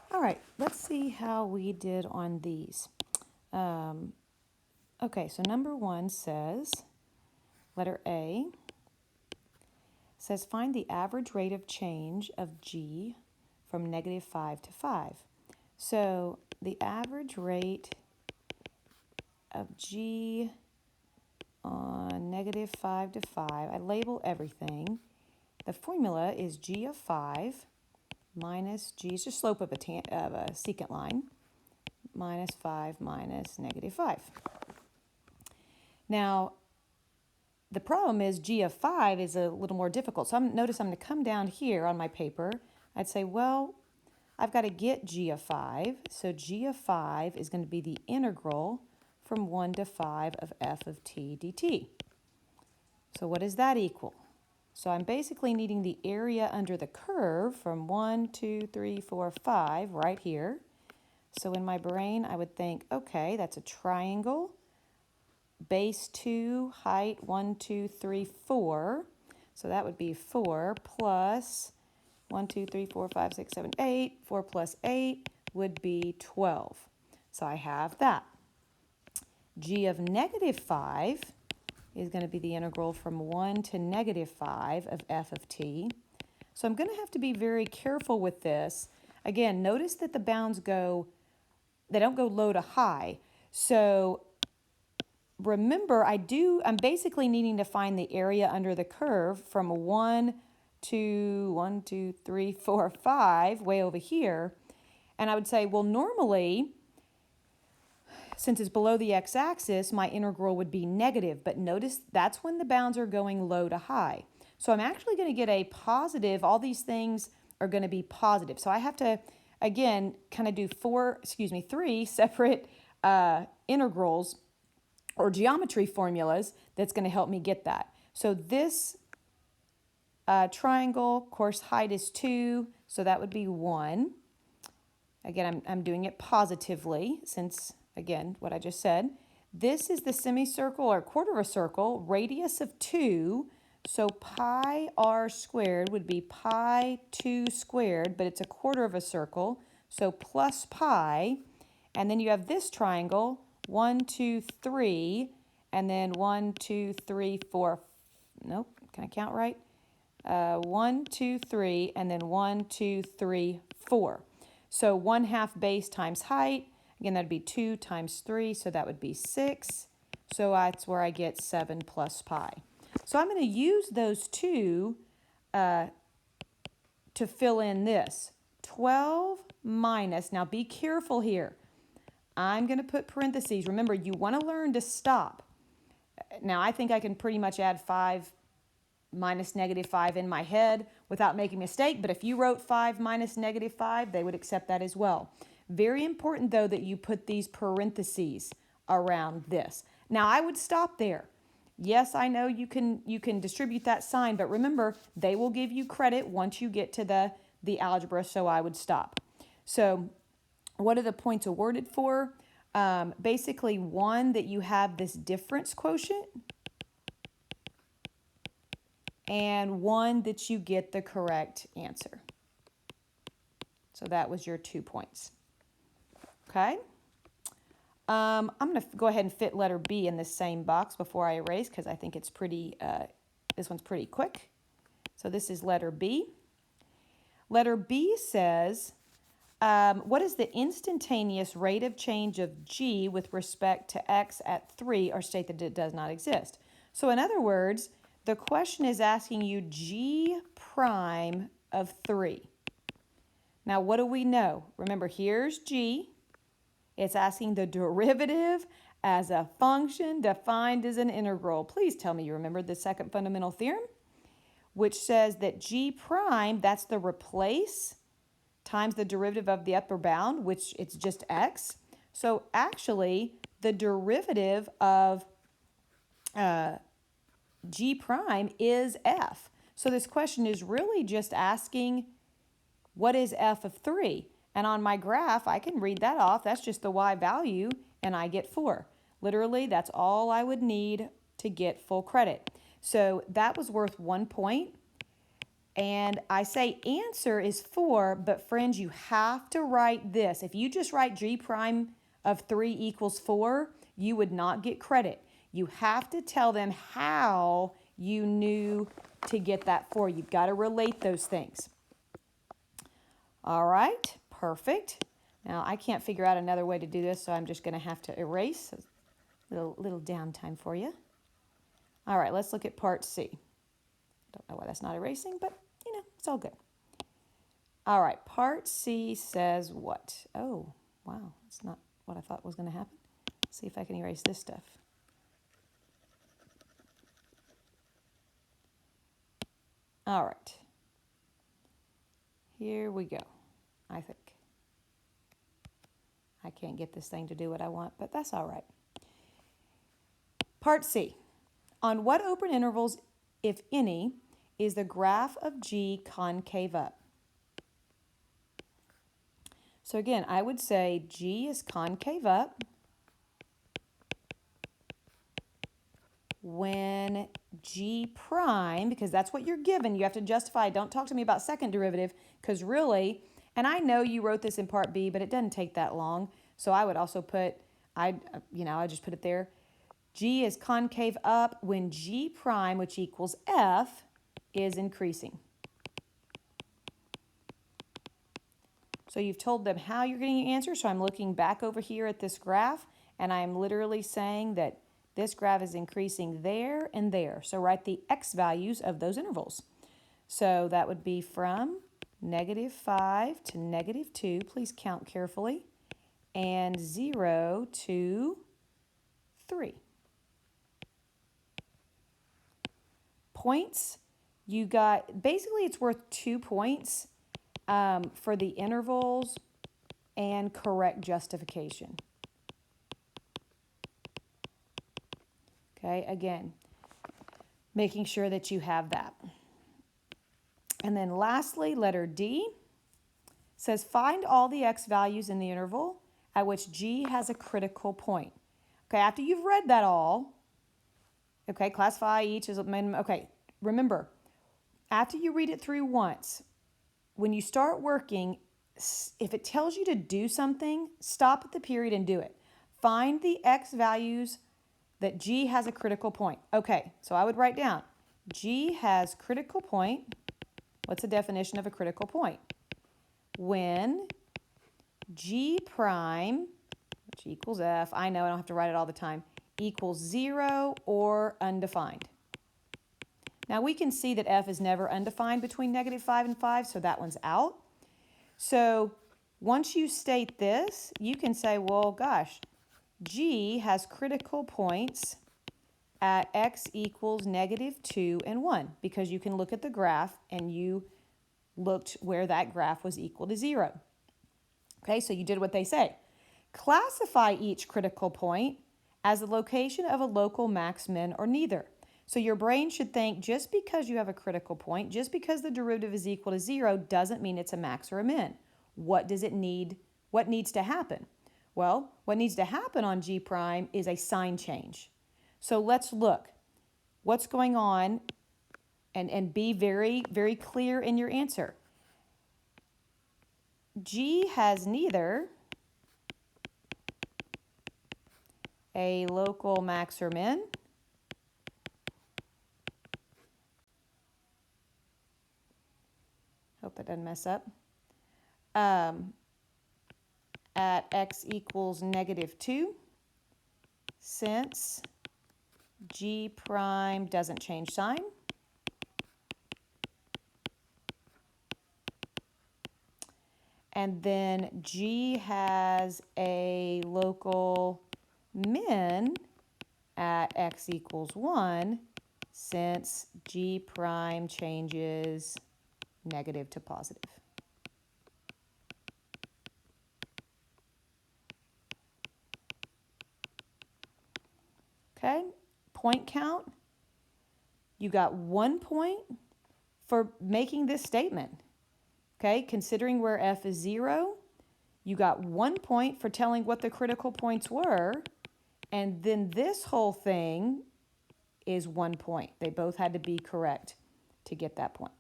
All right, let's see how we did on these. Okay, so number one says, letter A, says find the average rate of change of G from -5 to 5. So the average rate of G on -5 to 5, I label everything. The formula is G of 5 minus G is the slope of a secant line, minus 5 minus -5. Now, the problem is G of 5 is a little more difficult. So notice I'm going to come down here on my paper. I'd say, well, I've got to get G of 5. So G of 5 is going to be the integral from 1 to 5 of f of t dt. So what does that equal? So I'm basically needing the area under the curve from 1, 2, 3, 4, 5 right here. So in my brain, I would think, okay, that's a triangle. Base 2, height 1, 2, 3, 4. So that would be 4 plus 1, 2, 3, 4, 5, 6, 7, 8. 4 plus 8 would be 12. So I have that. G of -5 is going to be the integral from 1 to -5 of f of t. So I'm going to have to be very careful with this. Again, notice that the bounds they don't go low to high. So remember, I'm basically needing to find the area under the curve from 1 to 1, 2, 3, 4, 5, way over here. And I would say, well, normally, since it's below the x-axis, my integral would be negative. But notice that's when the bounds are going low to high. So I'm actually going to get a positive. All these things are going to be positive. So I have to, again, kind of do three separate integrals or geometry formulas that's going to help me get that. So this triangle, of course, height is 2, so that would be 1. Again, I'm doing it positively since, again, what I just said. This is the semicircle or quarter of a circle, radius of 2, so pi r squared would be pi 2 squared, but it's a quarter of a circle, so plus pi. And then you have this triangle, 1, 2, 3, and then 1, 2, 3, 4. Nope, can I count right? 1, 2, 3, and then 1, 2, 3, 4. So 1/2 base times height. Again, that'd be 2 times 3, so that would be 6. So that's where I get 7 plus pi. So I'm going to use those two to fill in this. 12 minus, now be careful here. I'm going to put parentheses. Remember, you want to learn to stop. Now, I think I can pretty much add 5 minus -5 in my head without making a mistake, but if you wrote 5 minus -5, they would accept that as well. Very important, though, that you put these parentheses around this. Now, I would stop there. Yes, I know you can distribute that sign, but remember, they will give you credit once you get to the algebra, so I would stop. So what are the points awarded for? Basically, one, that you have this difference quotient, and one, that you get the correct answer. So that was your 2 points. Okay. I'm going to go ahead and fit letter B in this same box before I erase because I think it's this one's pretty quick. So this is letter B. Letter B says, what is the instantaneous rate of change of G with respect to X at 3, or state that it does not exist? So in other words, the question is asking you G prime of 3. Now, what do we know? Remember, here's G. It's asking the derivative as a function defined as an integral. Please tell me you remember the second fundamental theorem, which says that G prime, that's the replace times the derivative of the upper bound, which it's just X. So actually, the derivative of G prime is F. So this question is really just asking, what is F of 3? And on my graph, I can read that off. That's just the Y value, and I get 4. Literally, that's all I would need to get full credit. So that was worth 1 point. And I say answer is 4, but friends, you have to write this. If you just write g prime of 3 equals 4, you would not get credit. You have to tell them how you knew to get that 4. You've got to relate those things. All right, perfect. Now, I can't figure out another way to do this, so I'm just going to have to erase. Little downtime for you. All right, let's look at part C. Don't know why that's not erasing, but, you know, it's all good. All right, part C says what? Oh, wow, it's not what I thought was going to happen. Let's see if I can erase this stuff. All right. Here we go, I think. I can't get this thing to do what I want, but that's all right. Part C. On what open intervals, if any, is the graph of G concave up? So again, I would say G is concave up when G prime, because that's what you're given, you have to justify. Don't talk to me about second derivative, because really, and I know you wrote this in part B, but it doesn't take that long. So I would also put, I just put it there. G is concave up when G prime, which equals F, is increasing. So you've told them how you're getting your answer. So I'm looking back over here at this graph, and I'm literally saying that this graph is increasing there and there. So write the x values of those intervals. So that would be from -5 to -2. Please count carefully. And 0 to 3. Points, you got, basically it's worth 2 points for the intervals and correct justification. Okay, again, making sure that you have that. And then lastly, letter D says find all the x values in the interval at which G has a critical point. Okay, after you've read that all, okay, classify each as a minimum. Okay, remember, after you read it through once, when you start working, if it tells you to do something, stop at the period and do it. Find the x values that G has a critical point. Okay, so I would write down, G has critical point. What's the definition of a critical point? When G prime, which equals F, I know I don't have to write it all the time, equals 0 or undefined. Now we can see that F is never undefined between -5 and 5, so that one's out. So once you state this, you can say, well, gosh, G has critical points at x equals -2 and 1, because you can look at the graph and you looked where that graph was equal to 0. Okay, so you did what they say. Classify each critical point as the location of a local max, min, or neither. So your brain should think just because you have a critical point, just because the derivative is equal to 0 doesn't mean it's a max or a min. What does it need? What needs to happen? Well, what needs to happen on G prime is a sign change. So let's look. What's going on? And be very, very clear in your answer. G has neither a local max or min, hope that doesn't mess up, at x equals -2, since G prime doesn't change sign. And then G has a local min at x equals 1, since G prime changes negative to positive. Okay, point count. You got 1 point for making this statement. Okay, considering where F is 0, you got 1 point for telling what the critical points were, and then this whole thing is 1 point. They both had to be correct to get that point.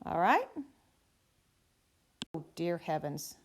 All right. Oh, dear heavens.